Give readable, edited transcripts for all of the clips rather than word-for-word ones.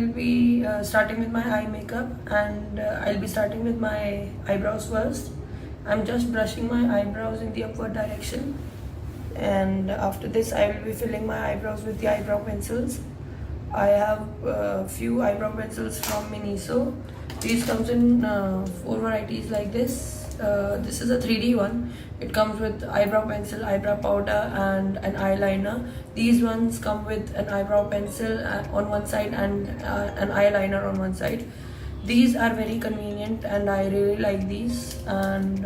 will be starting with my eye makeup, and I'll be starting with my eyebrows first. I'm just brushing my eyebrows in the upward direction, and after this I will be filling my eyebrows with the eyebrow pencils. I have a few eyebrow pencils from Miniso. These comes in 4 varieties like this. This is a 3D one. It comes with eyebrow pencil, eyebrow powder, and an eyeliner. These ones come with an eyebrow pencil on one side and an eyeliner on one side. These are very convenient and I really like these, and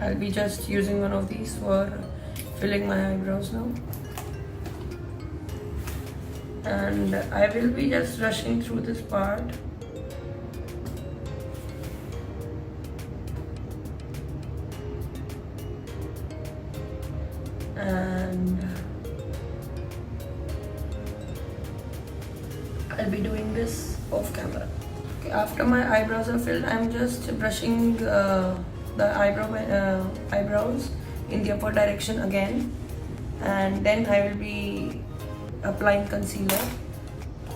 I'll be just using one of these for filling my eyebrows now. And I will be just rushing through this part. And I'll be doing this off camera. Okay, after my eyebrows are filled, I'm just brushing the eyebrows in the upward direction again, and then I will be applying concealer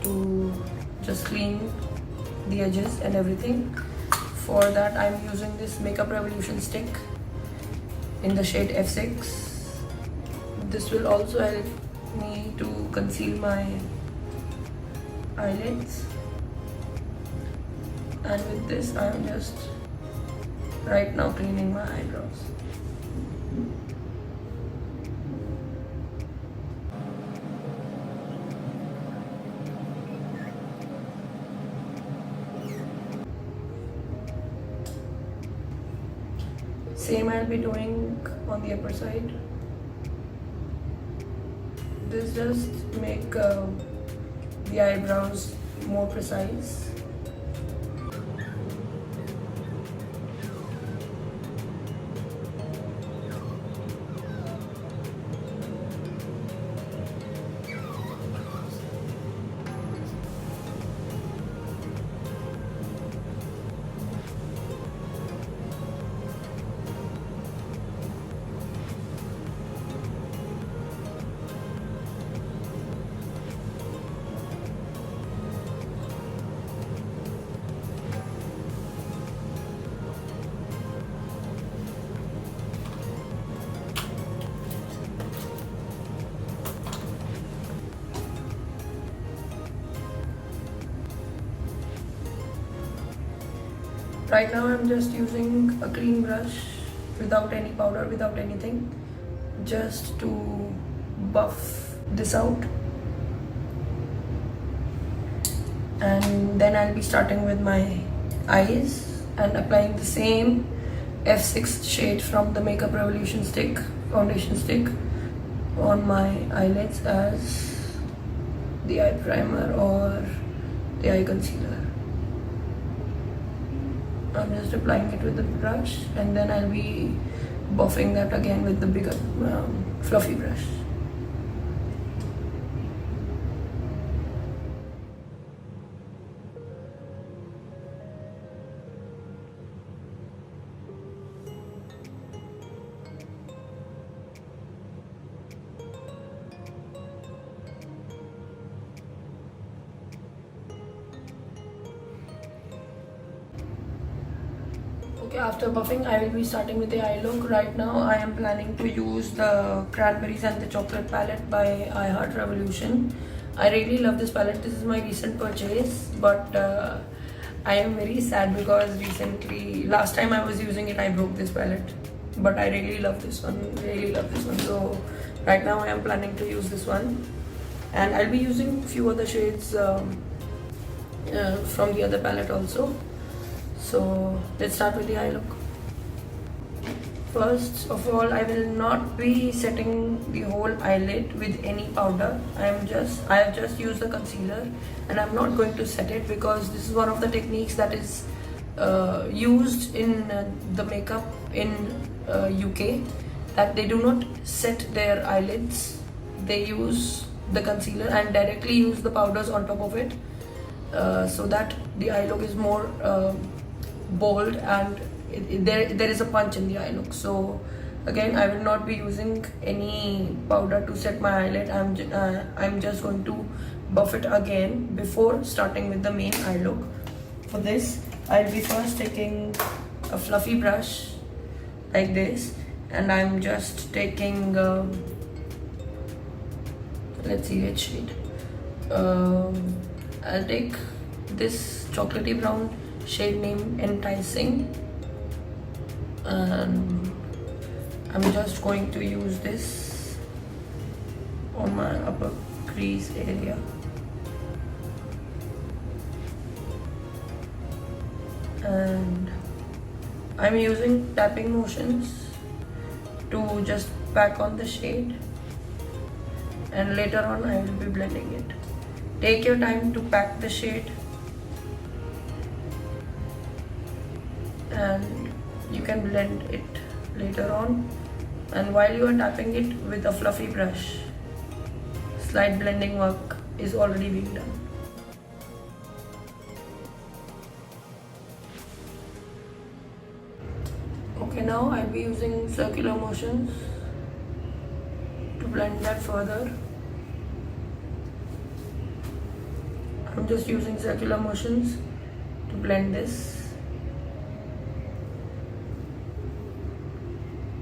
to just clean the edges and everything. For that, I'm using this Makeup Revolution stick in the shade F6. This will also help me to conceal my eyelids. And with this, I'm just right now cleaning my eyebrows. Same I'll be doing on the upper side. This just make the eyebrows more precise. Right now I'm just using a clean brush without any powder, without anything, just to buff this out. And then I'll be starting with my eyes and applying the same F6 shade from the Makeup Revolution stick, foundation stick, on my eyelids as the eye primer or the eye concealer. I'm just applying it with the brush, and then I'll be buffing that again with the bigger fluffy brush. Okay, after buffing, I will be starting with the eye look. Right now, I am planning to use the Cranberries and the Chocolate palette by iHeart Revolution. I really love this palette. This is my recent purchase, but I am very sad because last time I was using it, I broke this palette. But I really love this one, So right now, I am planning to use this one. And I'll be using few other shades from the other palette also. So let's start with the eye look. First of all, I will not be setting the whole eyelid with any powder. I have just used the concealer, and I'm not going to set it because this is one of the techniques that is used in the makeup in UK, that they do not set their eyelids. They use the concealer and directly use the powders on top of it, so that the eye look is more bold and there is a punch in the eye look. So again, I will not be using any powder to set my eyelid. I'm just going to buff it again before starting with the main eye look. For this, I'll be first taking a fluffy brush like this, and I'm just taking let's see which shade. I'll take this chocolatey brown shade named Enticing, and I'm just going to use this on my upper crease area. And I'm using tapping motions to just pack on the shade, and later on I will be blending it. Take your time to pack the shade, and you can blend it later on. And while you are tapping it with a fluffy brush, slight blending work is already being done. Okay, now I'll be using circular motions to blend that further. I'm just using circular motions to blend this.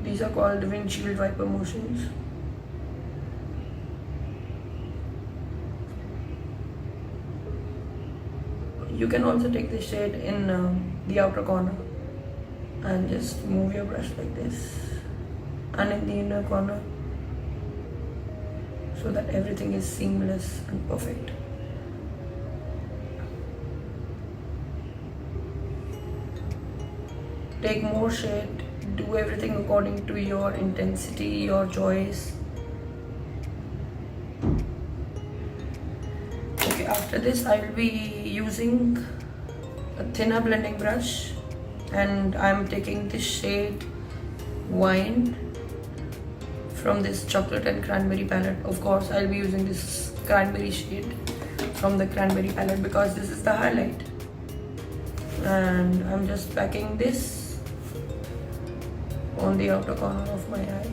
These are called windshield wiper motions. You can also take the shade in the outer corner and just move your brush like this, and in the inner corner, so that everything is seamless and perfect. Take more shade, do everything according to your intensity, your choice. Okay, after this I will be using a thinner blending brush, and I'm taking this shade Wine from this chocolate and cranberry palette. Of course, I'll be using this cranberry shade from the cranberry palette because this is the highlight. And I'm just packing this on the outer corner of my eye.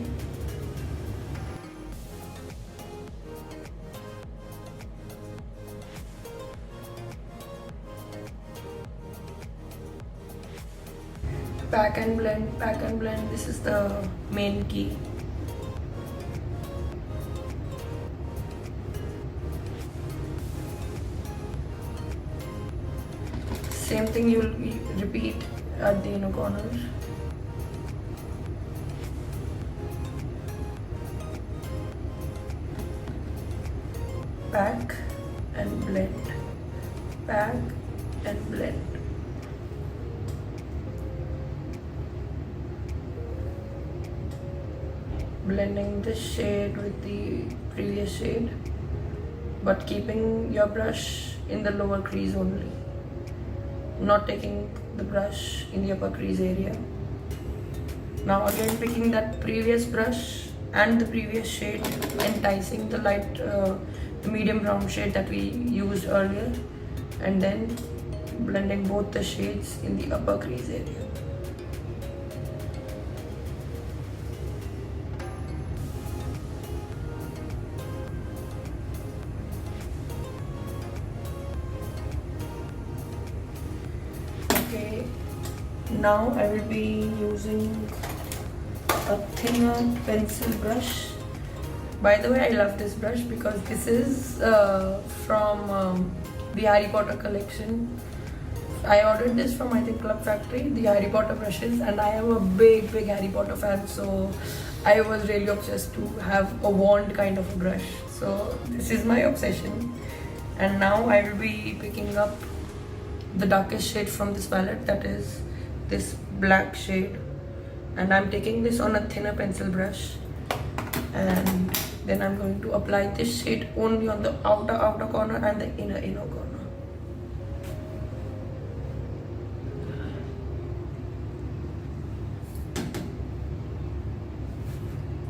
Pack and blend, pack and blend. This is the main key. Same thing you'll repeat at the inner corner. Pack and blend, pack and blend. Blending this shade with the previous shade, but keeping your brush in the lower crease only, not taking the brush in the upper crease area. Now again picking that previous brush and the previous shade, Enticing, the light, the medium brown shade that we used earlier, and then blending both the shades in the upper crease area. Okay, now I will be using a thinner pencil brush. By the way, I love this brush because this is from the Harry Potter collection. I ordered this from, I think, Club Factory, the Harry Potter brushes, and I am a big Harry Potter fan, so I was really obsessed to have a wand kind of a brush. So this is my obsession. And now I will be picking up the darkest shade from this palette, that is this black shade, and I'm taking this on a thinner pencil brush, and then I'm going to apply this shade only on the outer corner and the inner corner.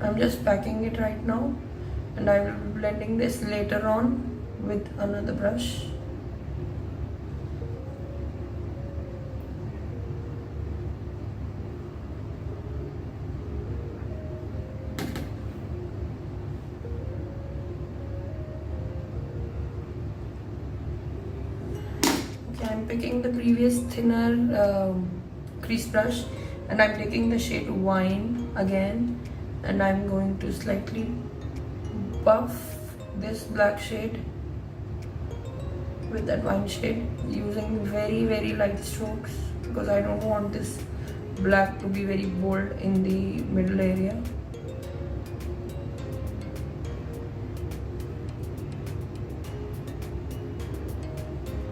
I'm just packing it right now, and I will be blending this later on with another brush. I'm picking the previous thinner crease brush, and I'm taking the shade Wine again, and I'm going to slightly buff this black shade with that wine shade using very light strokes, because I don't want this black to be very bold in the middle area.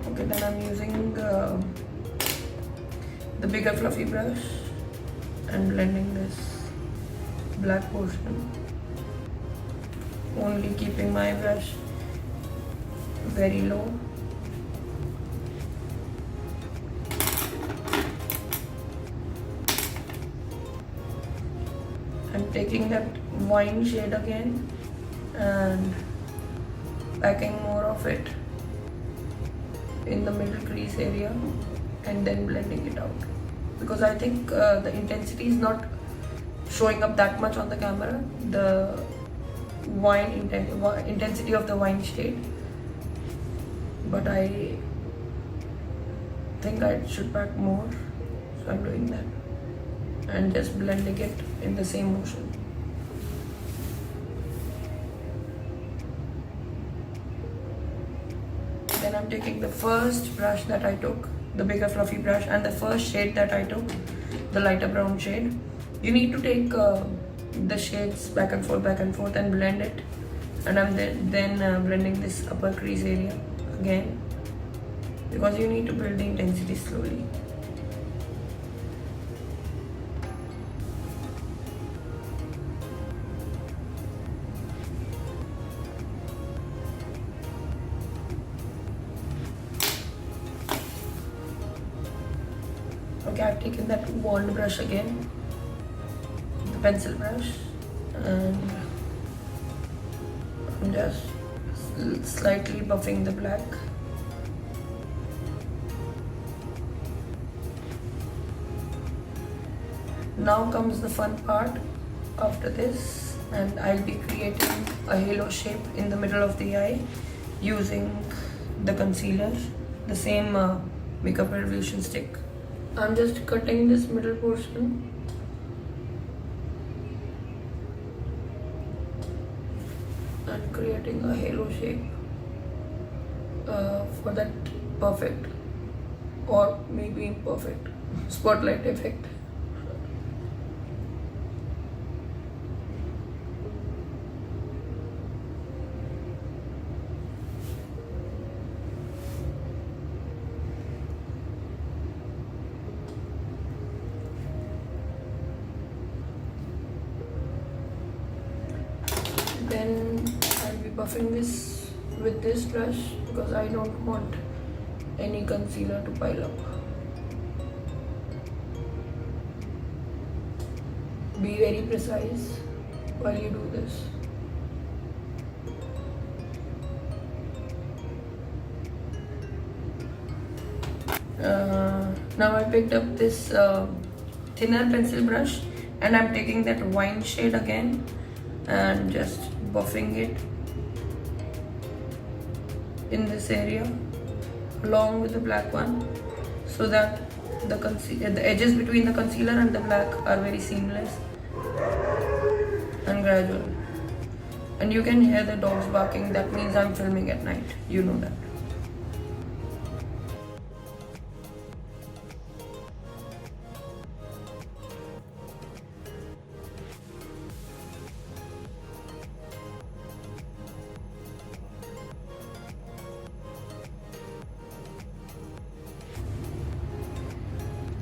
Okay, then I'm using the bigger fluffy brush and blending this black portion, only keeping my brush very low. I'm taking that wine shade again and packing more of it in the middle crease area and then blending it out, because I think the intensity is not showing up that much on the camera, the intensity of the wine shade, but I think I should pack more, so I'm doing that and just blending it in the same motion. Then I'm taking the first brush that I took, the bigger fluffy brush, and the first shade that I took, the lighter brown shade. You need to take the shades back and forth and blend it, and I'm then blending this upper crease area again, because you need to build the intensity slowly. Okay, I've taken that wand brush again, the pencil brush, and I'm just slightly buffing the black. Now comes the fun part after this, and I'll be creating a halo shape in the middle of the eye using the concealer, the same Makeup Revolution stick. I'm just cutting this middle portion and creating a halo shape for that perfect, or maybe imperfect, spotlight effect. Then I'll be buffing this with this brush, because I don't want any concealer to pile up. Be very precise while you do this. Now I picked up this thinner pencil brush, and I'm taking that wine shade again and just buffing it in this area along with the black one, so that the edges between the concealer and the black are very seamless and gradual. And you can hear the dogs barking, that means I'm filming at night, you know that.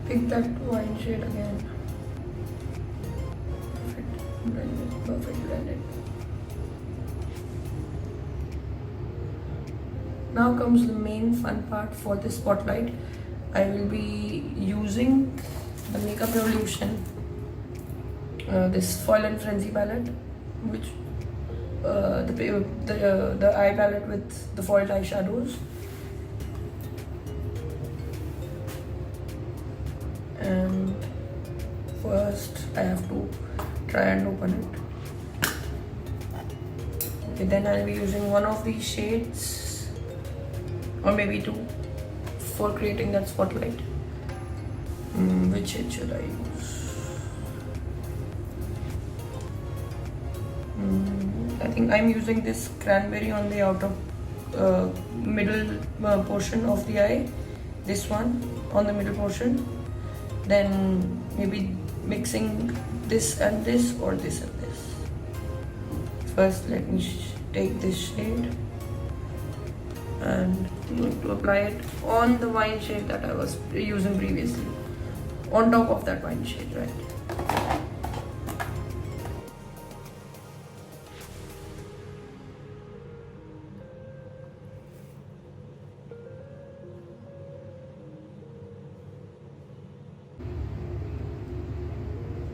Pick that wine shade again. Perfect. Blend it. Perfect. Blend it. Now comes the main fun part for this spotlight. I will be using the Makeup Revolution, this Foil and Frenzy palette, which the eye palette with the foiled eyeshadows. And first I have to try and open it. Okay, then I'll be using one of these shades, or maybe two, for creating that spotlight. Which shade should I use? I think I'm using this Cranberry on the outer middle portion of the eye. This one on the middle portion. Then maybe mixing this and this, or this and this. First, let me take this shade and I'm going to apply it on the wine shade that I was using previously, on top of that wine shade, right?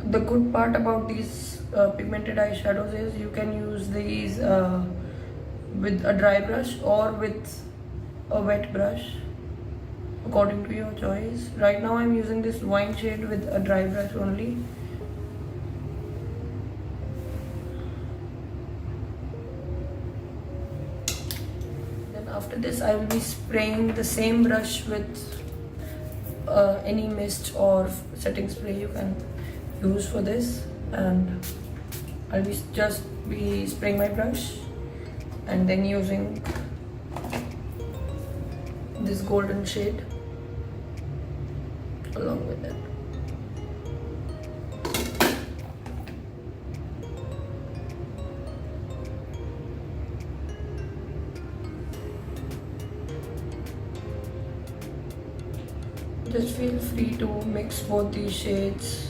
The good part about these pigmented eyeshadows is you can use these with a dry brush or with a wet brush, according to your choice. Right now I'm using this wine shade with a dry brush only. Then after this I will be spraying the same brush with any mist or setting spray you can use for this, and I'll just be spraying my brush and then using this golden shade along with it. Just feel free to mix both these shades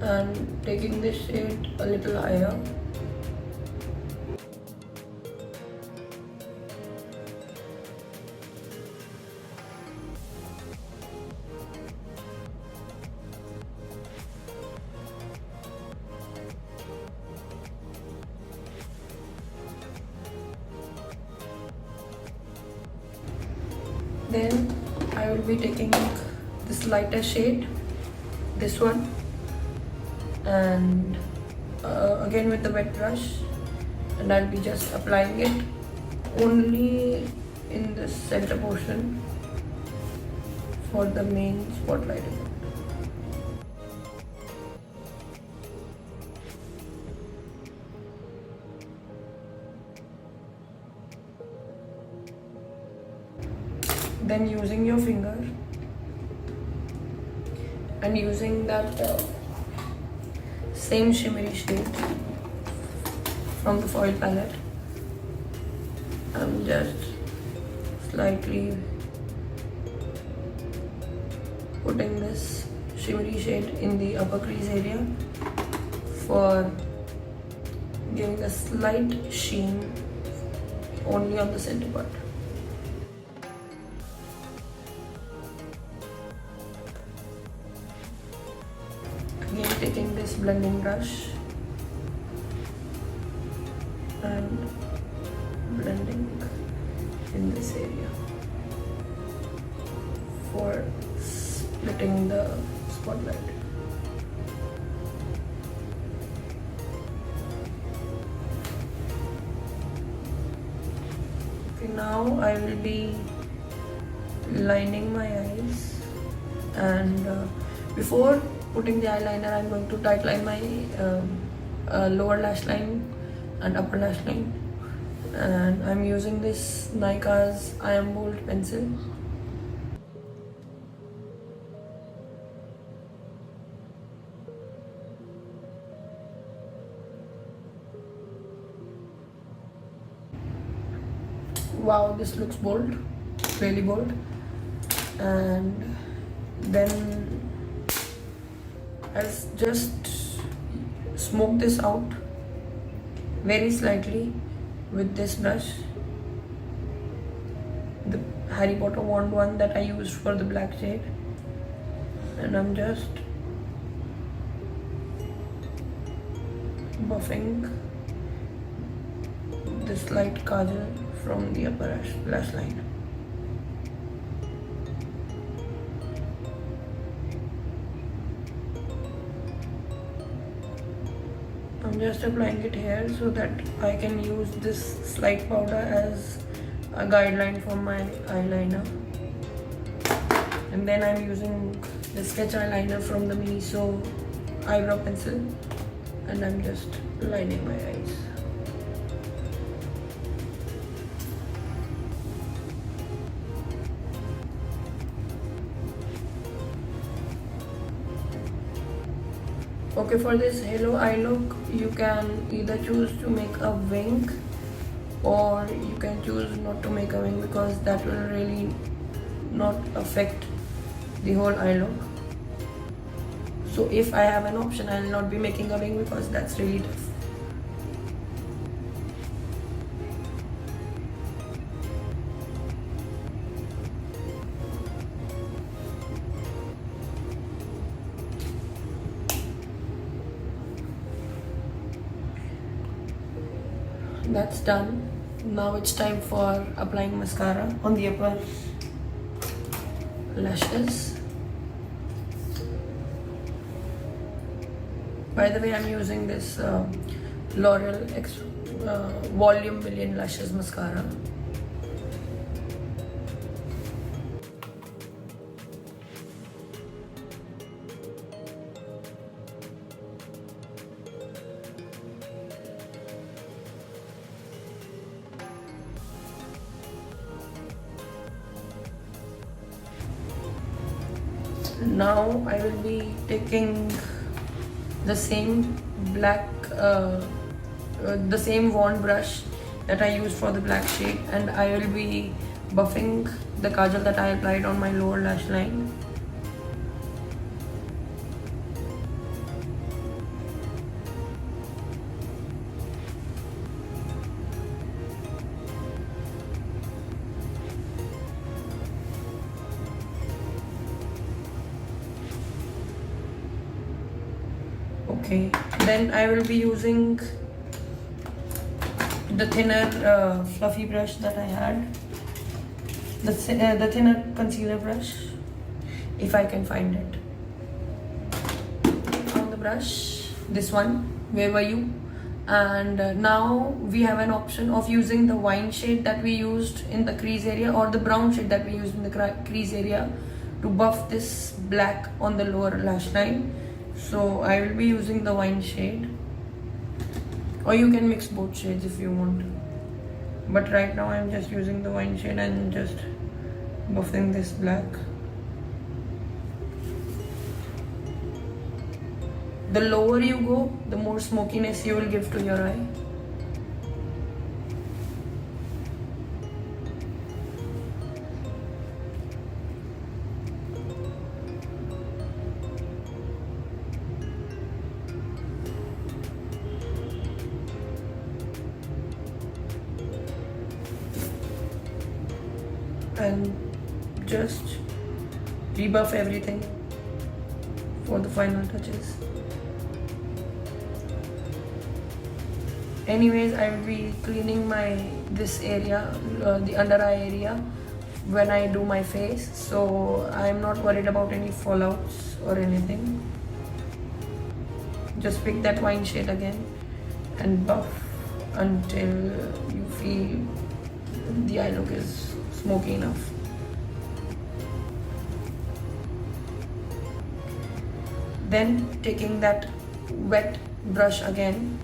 and taking this shade a little higher. Then I will be taking this lighter shade, this one, and again with the wet brush, and I'll be just applying it only in the center portion for the main spotlight effect. Then using your finger and using that same shimmery shade from the foil palette, I'm just slightly putting this shimmery shade in the upper crease area for giving a slight sheen only on the center part. Again, taking this blending brush and blending in this area for splitting the spotlight. Okay, now I will be lining my eyes, and before putting the eyeliner, I'm going to tightline my lower lash line and upper lash line, and I'm using this Nika's I Am Bold pencil. Wow, this looks bold, really bold. And then I'll just smoke this out very slightly with this brush, the Harry Potter wand one that I used for the black shade, and I'm just buffing this light kajal from the upper lash line. I'm just applying it here so that I can use this slight powder as a guideline for my eyeliner. And then I'm using the sketch eyeliner from the Miniso eyebrow pencil, and I'm just lining my eyes. Okay, for this halo eye look, you can either choose to make a wing, or you can choose not to make a wing, because that will really not affect the whole eye look. So if I have an option, I will not be making a wing because that's really tough. That's done. Now it's time for applying mascara on the upper lashes. By the way, I'm using this L'Oreal Volume Million Lashes Mascara. Now I will be taking the same black, the same wand brush that I used for the black shade, and I will be buffing the kajal that I applied on my lower lash line. Okay, then I will be using the thinner fluffy brush that I had, the thinner concealer brush, if I can find it. On the brush, this one, where were you? And now we have an option of using the wine shade that we used in the crease area, or the brown shade that we used in the crease area, to buff this black on the lower lash line. So I will be using the wine shade, or you can mix both shades if you want, but right now I'm just using the wine shade and just buffing this black. The lower you go, the more smokiness you will give to your eye. And just rebuff everything for the final touches. Anyways, I will be cleaning this area, the under eye area, when I do my face, so I'm not worried about any fallouts or anything. Just pick that wine shade again and buff until you feel the eye look is smoky enough. Then taking that wet brush again,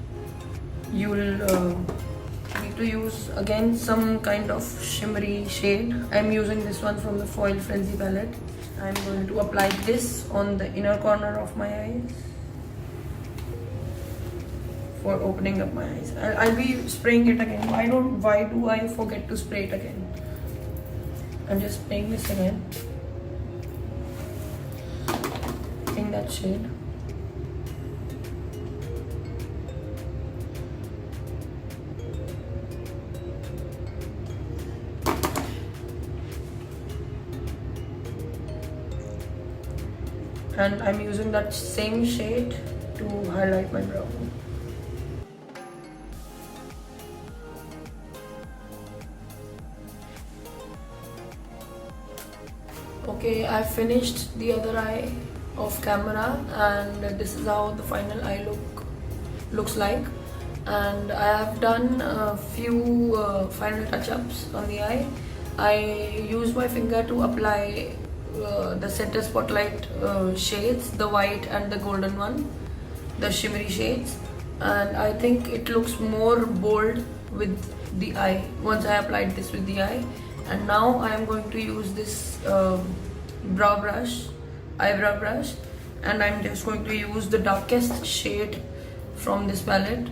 you'll need to use again some kind of shimmery shade. I'm using this one from the Foil Frenzy palette. I'm going to apply this on the inner corner of my eyes for opening up my eyes. I'll be spraying it again. Why do I forget to spray it again? I'm just spraying this again. In that shade. And I'm using that same shade to highlight my brow. Okay, I finished the other eye off camera, and this is how the final eye looks like. And I have done a few final touch-ups on the eye. I used my finger to apply the center spotlight shades, the white and the golden one, the shimmery shades, and I think it looks more bold with the eye once I applied this with the eye. And now I am going to use this eyebrow brush, and I'm just going to use the darkest shade from this palette,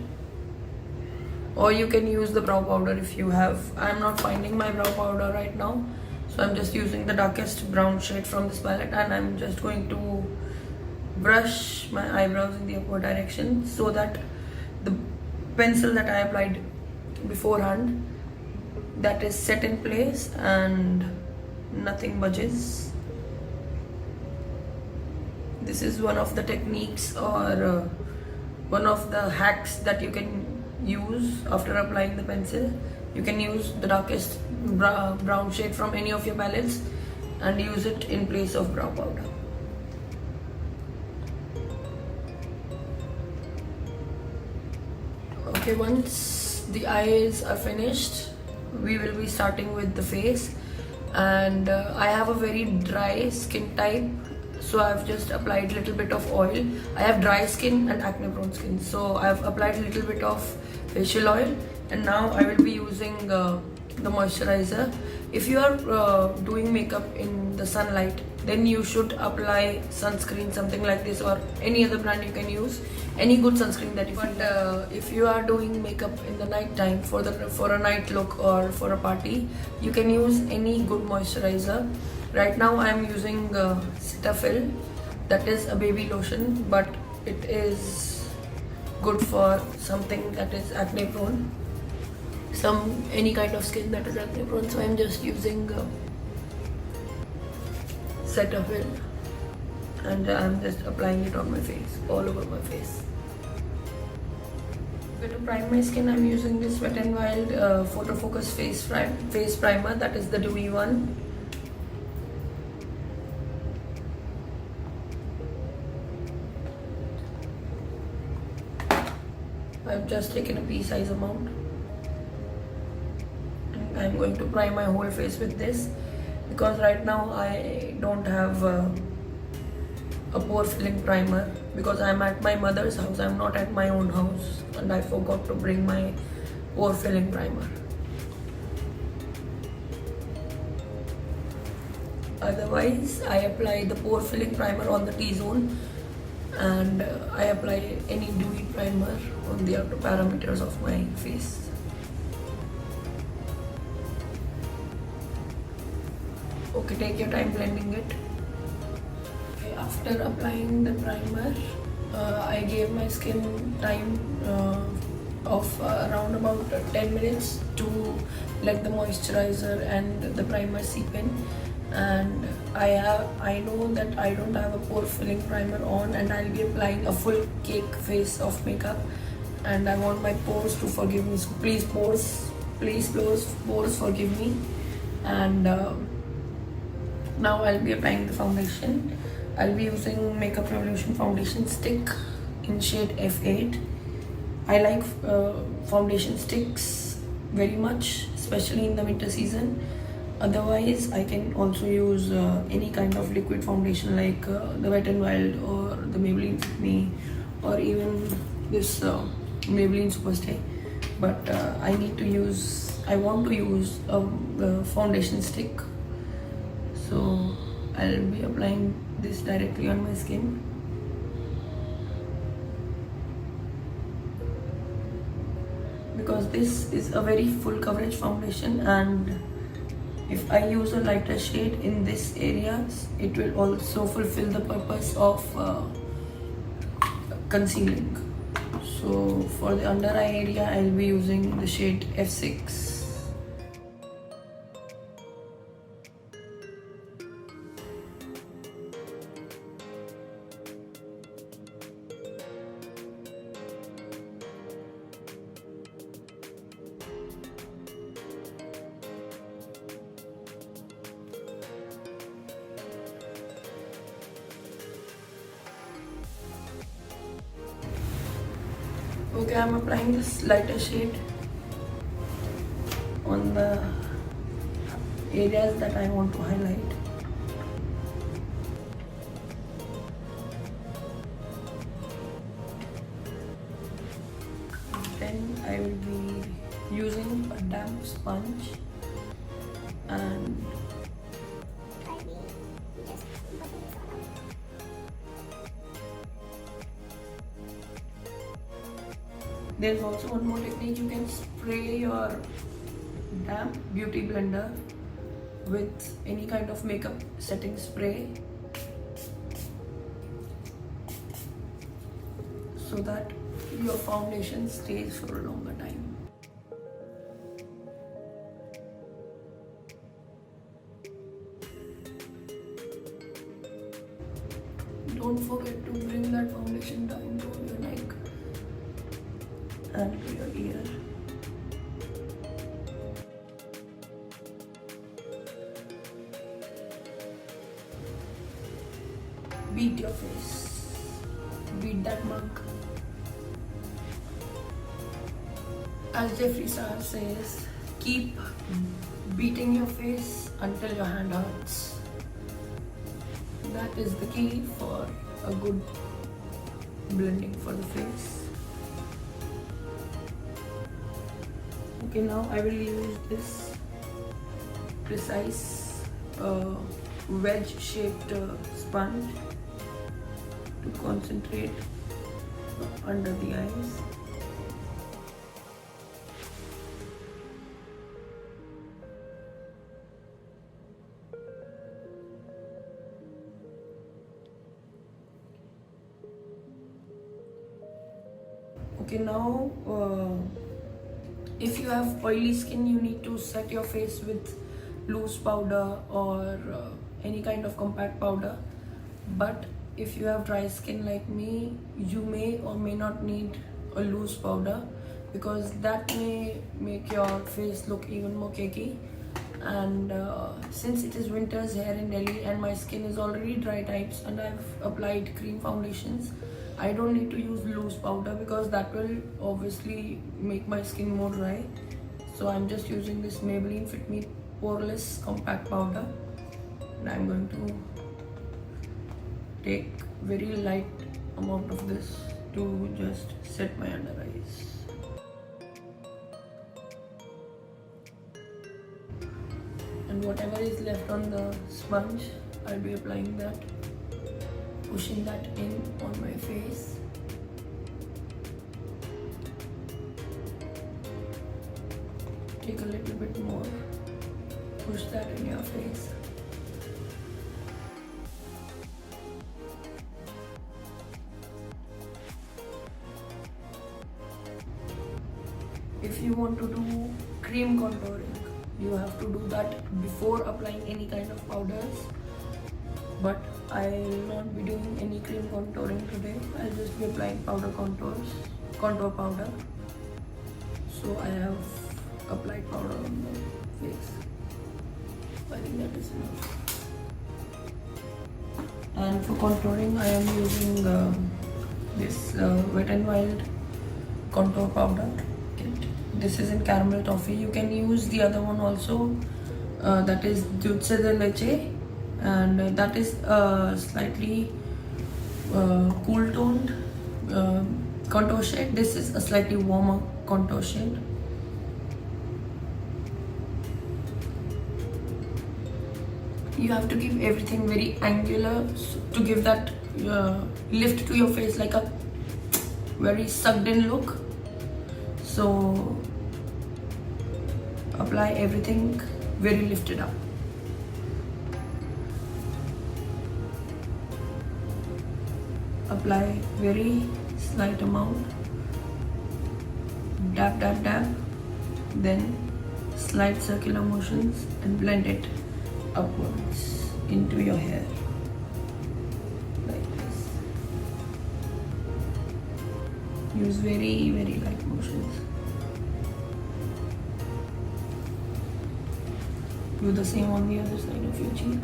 or you can use the brow powder if you have. I'm not finding my brow powder right now, so I'm just using the darkest brown shade from this palette, and I'm just going to brush my eyebrows in the upward direction so that the pencil that I applied beforehand, that is set in place and nothing budges. This is one of the techniques, or one of the hacks that you can use after applying the pencil. You can use the darkest brown shade from any of your palettes and use it in place of brow powder. Okay, once the eyes are finished, we will be starting with the face. And I have a very dry skin type, so I've just applied a little bit of oil. I have dry skin and acne prone skin, so I've applied a little bit of facial oil, and now I will be using the moisturizer. If you are doing makeup in the sunlight, then you should apply sunscreen, something like this, or any other brand you can use, any good sunscreen that you want. If you are doing makeup in the night time for a night look or for a party, you can use any good moisturizer. Right now I am using Cetaphil, that is a baby lotion, but it is good for something that is acne prone, any kind of skin that is acne prone. So I'm just using Cetaphil, and I'm just applying it on my face, all over my face. To prime my skin, I'm using this Wet n Wild Photo Focus face primer, that is the dewy one. I've just taken a pea size amount, and I'm going to prime my whole face with this, because right now I don't have a pore filling primer, because I'm at my mother's house, I'm not at my own house, and I forgot to bring my pore filling primer. Otherwise, I apply the pore filling primer on the T-zone, and I apply any dewy primer on the outer parameters of my face. Okay, take your time blending it. Okay, after applying the primer, I gave my skin time of around about 10 minutes to let the moisturizer and the primer seep in. And I know that I don't have a pore filling primer on, and I'll be applying a full cake face of makeup, and I want my pores to forgive me. So please pores forgive me. And now I'll be applying the foundation. I'll be using Makeup Revolution foundation stick in shade F8. I like foundation sticks very much, especially in the winter season. Otherwise, I can also use any kind of liquid foundation, like the Wet n Wild or the Maybelline Fit Me, or even this Maybelline Superstay. But I want to use a foundation stick, so I'll be applying this directly on my skin. Because this is a very full coverage foundation, and if I use a lighter shade in this area, it will also fulfill the purpose of concealing. So for the under eye area, I'll be using the shade F6. Okay, I'm applying this lighter shade on the areas that I want to highlight. then I will be using a damp sponge and there's also one more technique. You can spray your damp beauty blender with any kind of makeup setting spray so that your foundation stays for a longer time. Don't forget to bring that foundation down to your neck and to your ear. Beat your face. Beat that mug. As Jeffree Star says, keep beating your face until your hand hurts. That is the key for a good blending for the face. Okay, now I will use this precise wedge-shaped sponge to concentrate under the eyes. Okay, now if you have oily skin, you need to set your face with loose powder or any kind of compact powder. But if you have dry skin like me, you may or may not need a loose powder because that may make your face look even more cakey. And since it is winters here in Delhi and my skin is already dry types and I've applied cream foundations, I don't need to use loose powder because that will obviously make my skin more dry. So I'm just using this Maybelline Fit Me Poreless Compact Powder, and I'm going to take very light amount of this to just set my under eyes. And whatever is left on the sponge, I'll be applying that, pushing that in on my face. Take a little bit more, push that in your face. If you want to do cream contouring, you have to do that before applying any kind of powders. But I will not be doing any cream contouring today. I'll just be applying contour powder. So I have applied powder on the face. I think that is enough. And for contouring, I am using this Wet n Wild contour powder kit. This is in caramel toffee. You can use the other one also, that is Dulce de Leche, and that is slightly cool toned contour shade. This is a slightly warmer contour shade. You have to keep everything very angular to give that lift to your face, like a very sucked in look. So apply everything very lifted up. Apply very slight amount. Dab, dab, dab. Then slight circular motions and blend it upwards into your hair like this. Use very, very light motions. Do the same on the other side of your cheek.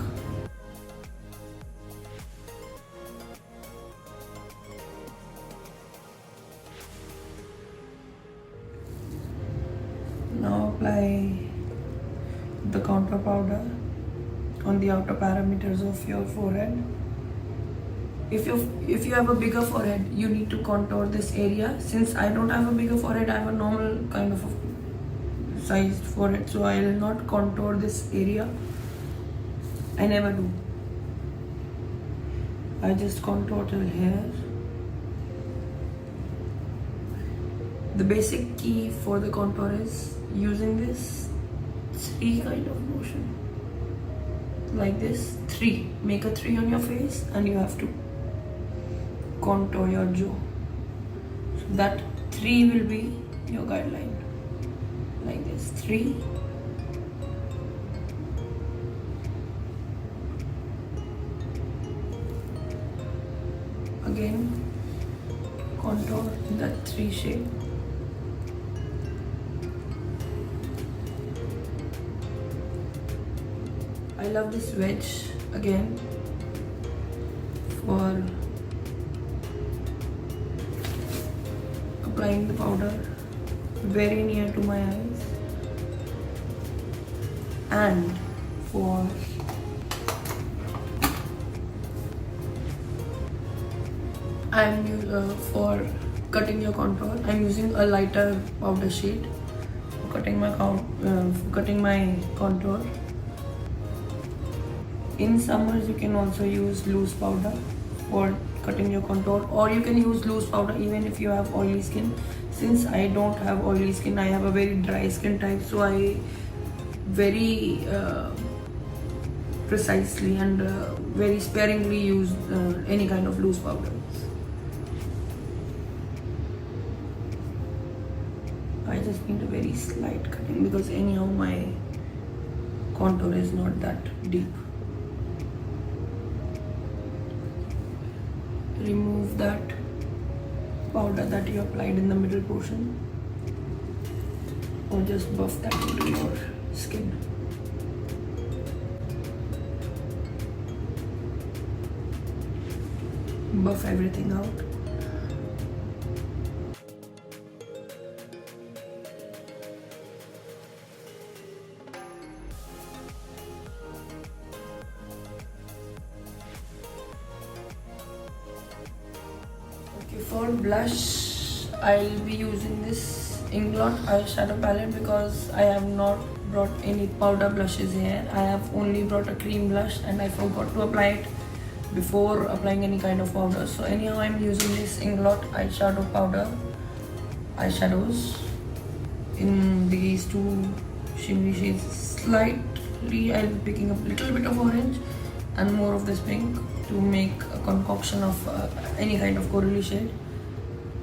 Now apply the contour powder on the outer parameters of your forehead. If you have a bigger forehead, you need to contour this area. Since I don't have a bigger forehead, I have a normal kind of a sized forehead, so I will not contour this area. I never do. I just contour till here. The basic key for the contour is using this 3 kind of motion. Like this, 3. Make a 3 on your face and you have to contour your jaw. So that 3 will be your guideline. Like this, 3. Again, contour that 3 shape. I love this wedge again for applying the powder very near to my eyes, and for for cutting your contour, I'm using a lighter powder shade for cutting my contour. In summers, you can also use loose powder for cutting your contour, or you can use loose powder even if you have oily skin. Since I don't have oily skin, I have a very dry skin type, so I very precisely and very sparingly use any kind of loose powder. I just need a very slight cutting because anyhow my contour is not that deep. Remove that powder that you applied in the middle portion, or just buff that into your skin. Buff everything out. For blush, I'll be using this Inglot eyeshadow palette because I have not brought any powder blushes here. I have only brought a cream blush and I forgot to apply it before applying any kind of powder. So anyhow, I'm using this Inglot eyeshadows in these 2 shimmery shades. Slightly, I'll be picking up a little bit of orange and more of this pink to make a concoction of any kind of corally shade.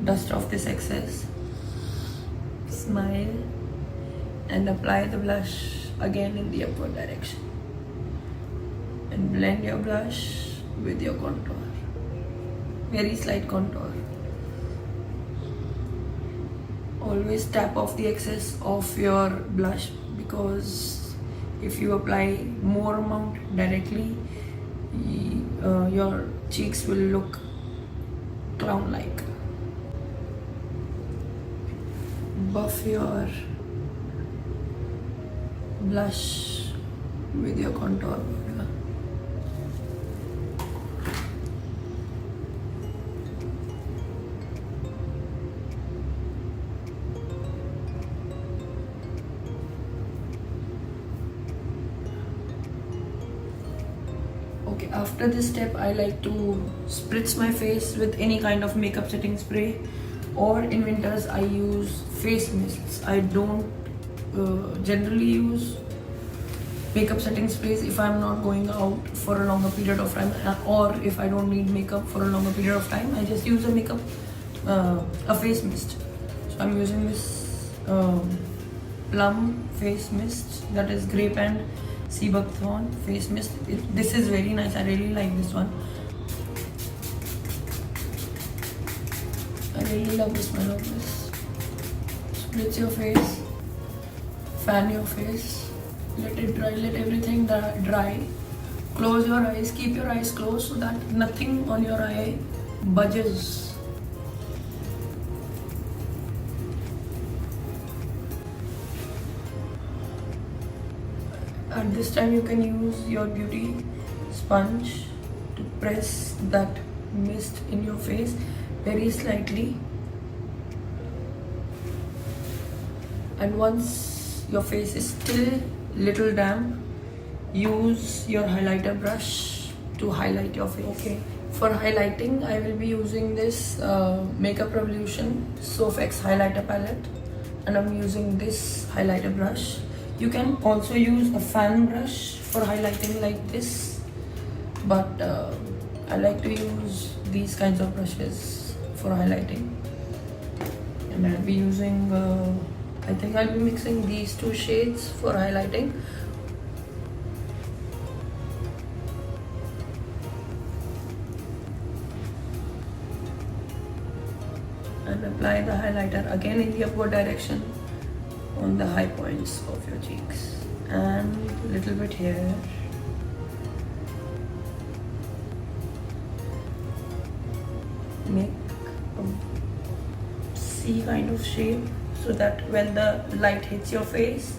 Dust off this excess, smile, and apply the blush again in the upward direction, and blend your blush with your contour. Very slight contour. Always tap off the excess of your blush, because if you apply more amount directly, your cheeks will look clown-like. Buff your blush with your contour powder. Okay, after this step, I like to spritz my face with any kind of makeup setting spray, or in winters I use face mists. I don't generally use makeup setting sprays if I'm not going out for a longer period of time, or if I don't need makeup for a longer period of time. I just use a face mist. So I'm using this plum face mist, that is grape and sea buckthorn face mist. This is very nice. I really like this one. I really love the smell of this. Spritz your face, fan your face, let it dry, let everything dry. Close your eyes, keep your eyes closed so that nothing on your eye budges. At this time, you can use your beauty sponge to press that mist in your face very slightly. And once your face is still little damp, use your highlighter brush to highlight your face. Okay, for highlighting I will be using this Makeup Revolution Sofx highlighter palette, and I'm using this highlighter brush. You can also use a fan brush for highlighting like this, but I like to use these kinds of brushes for highlighting. And I'll be using I think I'll be mixing these two shades for highlighting. And apply the highlighter again in the upward direction on the high points of your cheeks and a little bit here. Make a C kind of shape so that when the light hits your face,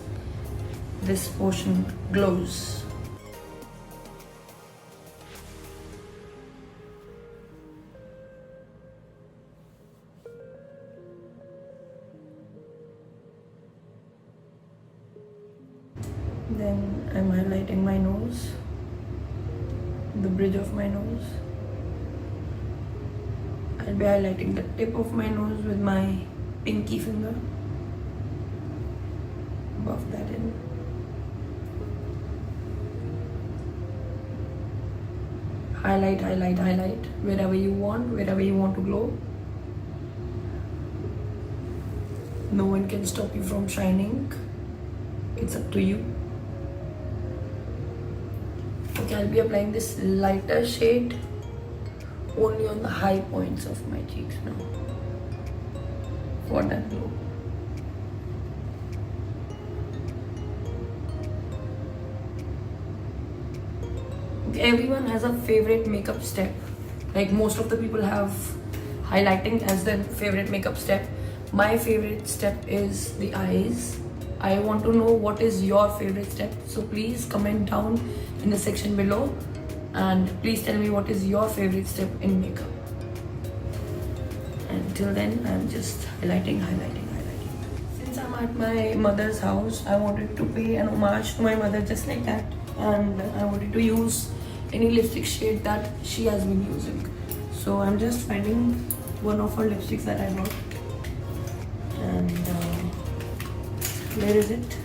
this portion glows. Then I'm highlighting my nose, the bridge of my nose. I'll be highlighting the tip of my nose with my pinky finger. Buff that in. Highlight, highlight, highlight wherever you want to glow. No one can stop you from shining. It's up to you. Okay, I'll be applying this lighter shade only on the high points of my cheeks now for that glow. Okay, everyone has a favorite makeup step. Like most of the people have highlighting as their favorite makeup step. My favorite step is the eyes. I want to know what is your favorite step, so please comment down in the section below and please tell me what is your favorite step in makeup. And till then I'm just highlighting. Since I'm at my mother's house, I wanted to pay an homage to my mother just like that, and I wanted to use any lipstick shade that she has been using. So I'm just finding one of her lipsticks that I bought, and where is it?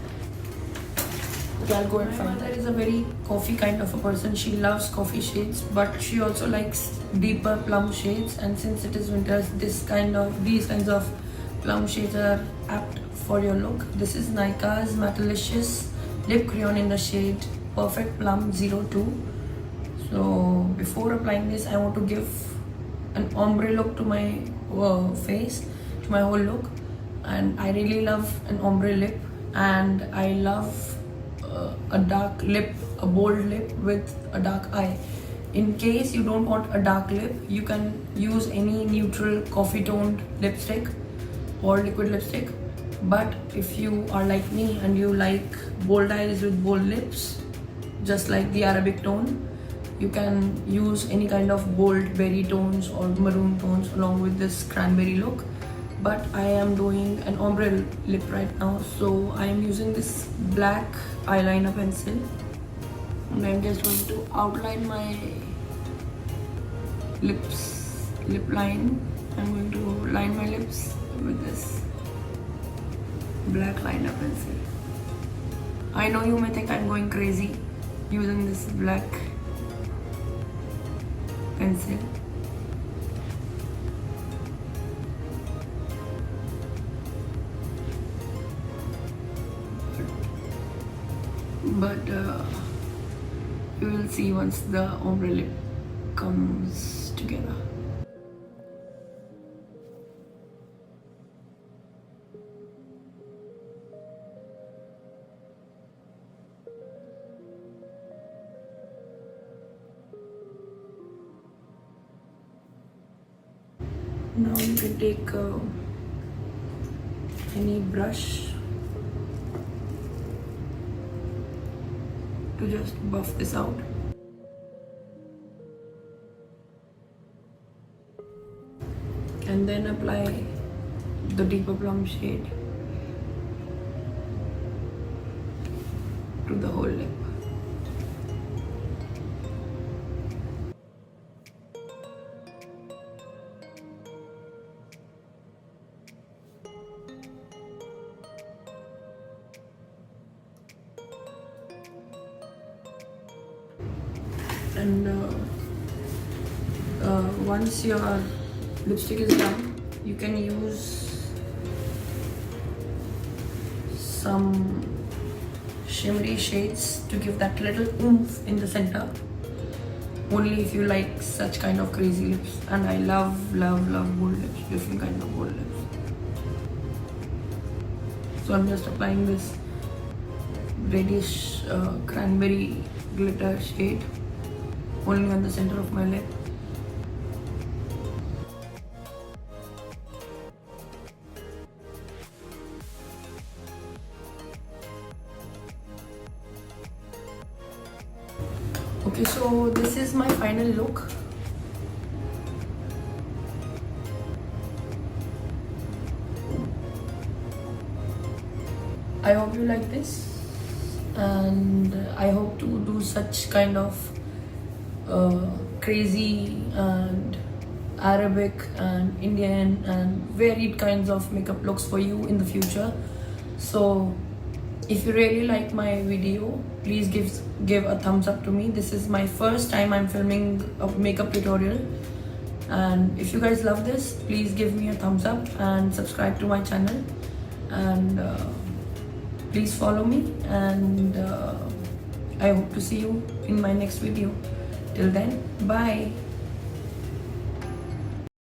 Okay, I'll go and find. My mother is a very coffee kind of a person. She loves coffee shades, but she also likes deeper plum shades. And since it is winter, these kinds of plum shades are apt for your look. This is Nykaa's Mattelicious Lip Crayon in the shade Perfect Plum 02. So before applying this, I want to give an ombre look to my face, to my whole look. And I really love an ombre lip, and I love a dark lip, a bold lip with a dark eye. In case you don't want a dark lip, you can use any neutral coffee toned lipstick or liquid lipstick. But if you are like me and you like bold eyes with bold lips, just like the Arabic tone, you can use any kind of bold berry tones or maroon tones along with this cranberry look. But I am doing an ombre lip right now, so I am using this black eyeliner pencil, and I'm just going to outline my lip line. I'm going to line my lips with this black liner pencil. I know you may think I'm going crazy using this black pencil, but you will see once the ombre lip comes together. Now you can take any brush to just buff this out. and then apply the deeper plum shade to the whole lip. And once your lipstick is done, you can use some shimmery shades to give that little oomph in the center, only if you like such kind of crazy lips. And I love bold lips, different kind of bold lips. So I'm just applying this reddish cranberry glitter shade only on the center of my lip. Okay, so this is my final look. I hope you like this, and I hope to do such kind of crazy and Arabic and Indian and varied kinds of makeup looks for you in the future. So if you really like my video, please give a thumbs up to me. This is my first time I'm filming a makeup tutorial, and if you guys love this, please give me a thumbs up and subscribe to my channel, and please follow me, and I hope to see you in my next video. Till then, bye.